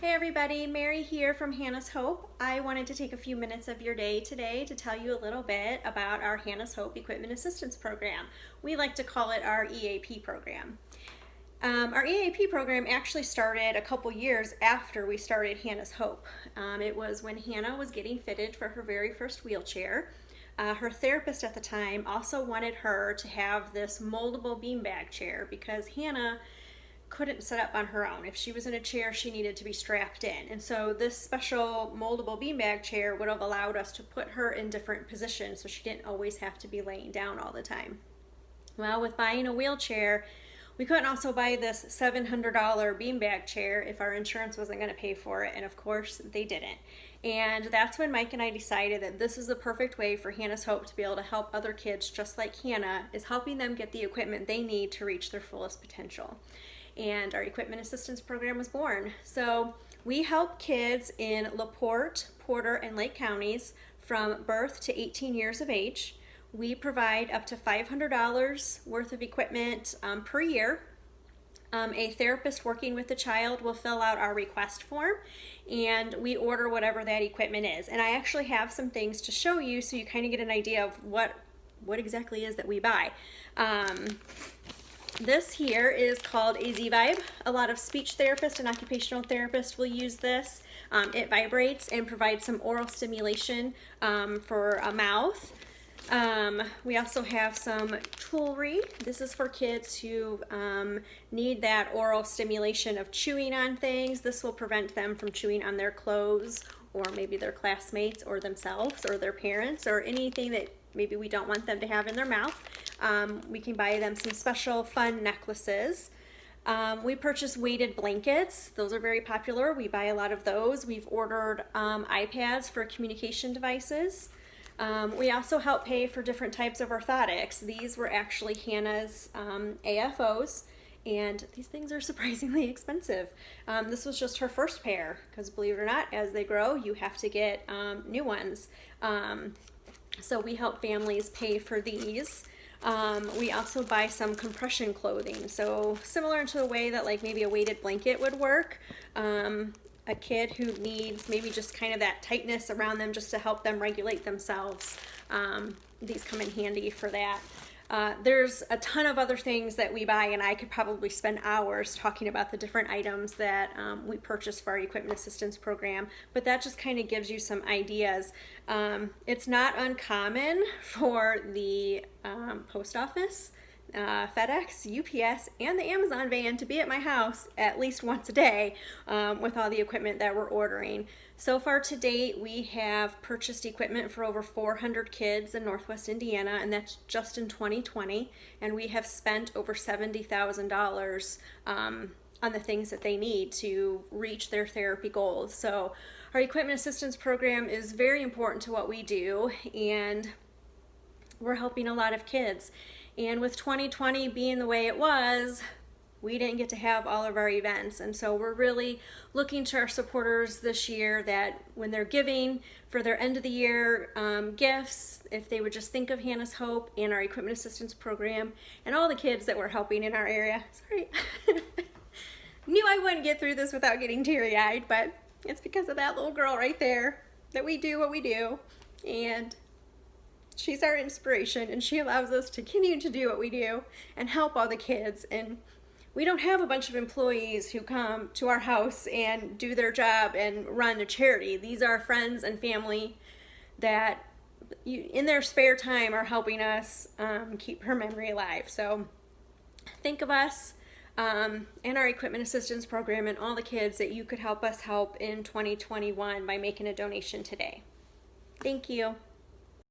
Hey everybody, Mary here from Hannah's Hope. I wanted to take a few minutes of your day today to tell you a little bit about our Hannah's Hope Equipment Assistance Program. We like to call it our EAP program. Our EAP program actually started a couple years after we started Hannah's Hope. It was when Hannah was getting fitted for her very first wheelchair. Her therapist at the time also wanted her to have this moldable beanbag chair because Hannah couldn't sit up on her own. If she was in a chair, she needed to be strapped in. And so this special moldable beanbag chair would have allowed us to put her in different positions so she didn't always have to be laying down all the time. Well, with buying a wheelchair, we couldn't also buy this $700 beanbag chair if our insurance wasn't going to pay for it, and of course they didn't. And that's when Mike and I decided that this is the perfect way for Hannah's Hope to be able to help other kids just like Hannah, is helping them get the equipment they need to reach their fullest potential. And our equipment assistance program was born. So we help kids in LaPorte, Porter, and Lake counties from birth to 18 years of age. We provide up to $500 worth of equipment per year. A therapist working with the child will fill out our request form, and we order whatever that equipment is. And I actually have some things to show you so you kind of get an idea of what exactly is that we buy. This here is called a Z-Vibe. A lot of speech therapists and occupational therapists will use this. It vibrates and provides some oral stimulation for a mouth. We also have some jewelry. This is for kids who need that oral stimulation of chewing on things. This will prevent them from chewing on their clothes or maybe their classmates or themselves or their parents or anything that maybe we don't want them to have in their mouth. We can buy them some special fun necklaces. We purchase weighted blankets. Those are very popular. We buy a lot of those. We've ordered iPads for communication devices. We also help pay for different types of orthotics. These were actually Hannah's AFOs, and these things are surprisingly expensive. This was just her first pair, because believe it or not, as they grow, you have to get new ones. So we help families pay for these. We also buy some compression clothing. So similar to the way that like maybe a weighted blanket would work. A kid who needs maybe just kind of that tightness around them just to help them regulate themselves. These come in handy for that. There's a ton of other things that we buy, and I could probably spend hours talking about the different items that we purchase for our equipment assistance program, but that just kind of gives you some ideas. It's not uncommon for the post office, FedEx, UPS, and the Amazon van to be at my house at least once a day with all the equipment that we're ordering. So far to date, we have purchased equipment for over 400 kids in Northwest Indiana, and that's just in 2020, and we have spent over $70,000 on the things that they need to reach their therapy goals. So our equipment assistance program is very important to what we do, and we're helping a lot of kids. And with 2020 being the way it was, we didn't get to have all of our events. And so we're really looking to our supporters this year that when they're giving for their end of the year gifts, if they would just think of Hannah's Hope and our equipment assistance program and all the kids that we're helping in our area. Sorry. Knew I wouldn't get through this without getting teary-eyed, but it's because of that little girl right there that we do what we do. And she's our inspiration, and she allows us to continue to do what we do and help all the kids. And we don't have a bunch of employees who come to our house and do their job and run a charity. These are friends and family that in their spare time are helping us keep her memory alive. So think of us and our equipment assistance program and all the kids that you could help us help in 2021 by making a donation today. Thank you.